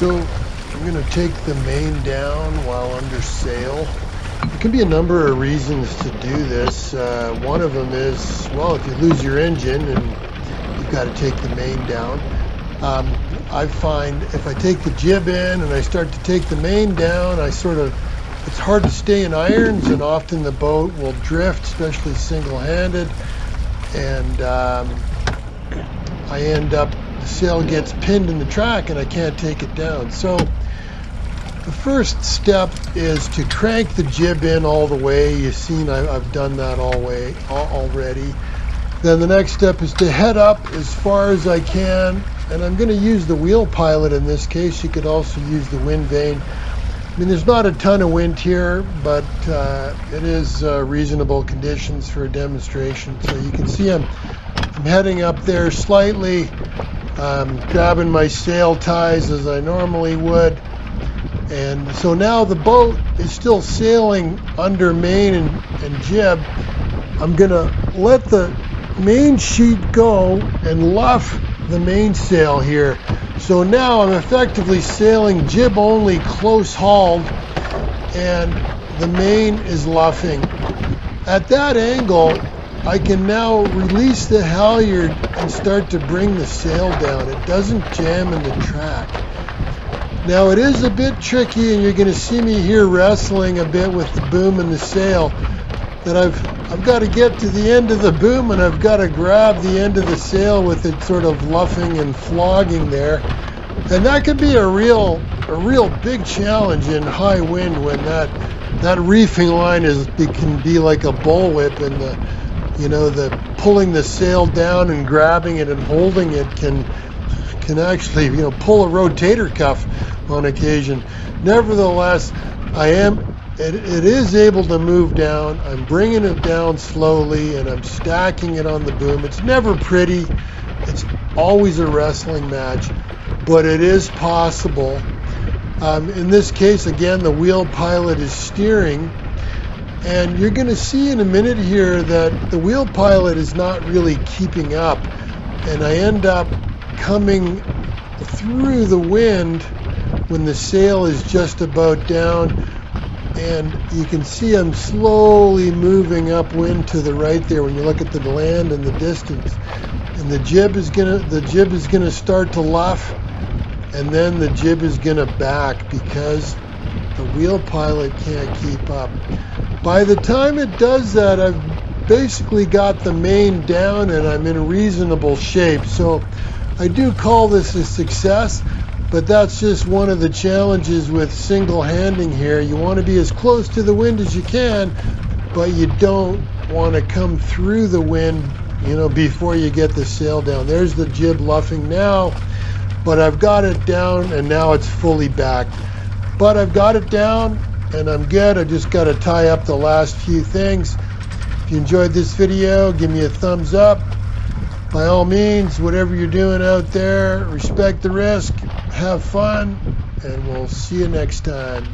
So I'm going to take the main down while under sail. There can be a number of reasons to do this. One of them is, well, if you lose your engine and you've got to take the main down. I find if I take the jib in and I start to take the main down, it's hard to stay in irons, and often the boat will drift, especially single-handed, and I end up, the sail gets pinned in the track and I can't take it down. So the first step is to crank the jib in all the way. You've seen I've done that already. Then the next step is to head up as far as I can, and I'm going to use the wheel pilot in this case. You could also use the wind vane. I mean, there's not a ton of wind here, but it is reasonable conditions for a demonstration. So you can see I'm heading up there slightly, grabbing my sail ties as I normally would. And so now the boat is still sailing under main and jib. I'm going to let the main sheet go and luff the mainsail here. So now I'm effectively sailing jib only, close hauled, and the main is luffing. At that angle, I can now release the halyard and start to bring the sail down. It doesn't jam in the track. Now it is a bit tricky, and you're going to see me here wrestling a bit with the boom and the sail, that I've got to get to the end of the boom and I've got to grab the end of the sail with it sort of luffing and flogging there. And that can be a real big challenge in high wind when that reefing line can be like a bullwhip, and the pulling the sail down and grabbing it and holding it can actually pull a rotator cuff on occasion. Nevertheless, it is able to move down. I'm bringing it down slowly and I'm stacking it on the boom. It's never pretty. It's always a wrestling match, but it is possible. In this case, again, the wheel pilot is steering, and you're going to see in a minute here that the wheel pilot is not really keeping up, and I end up coming through the wind when the sail is just about down. And you can see I'm slowly moving upwind to the right there when you look at the land and the distance. And the jib is gonna start to luff, and then the jib is gonna back because the wheel pilot can't keep up. By the time it does that, I've basically got the main down and I'm in reasonable shape. So I do call this a success. But that's just one of the challenges with single-handing here. You want to be as close to the wind as you can, but you don't want to come through the wind, before you get the sail down. There's the jib luffing now, but I've got it down and now it's fully backed. But I've got it down and I'm good. I just got to tie up the last few things. If you enjoyed this video, give me a thumbs up. By all means, whatever you're doing out there, respect the risk, have fun, and we'll see you next time.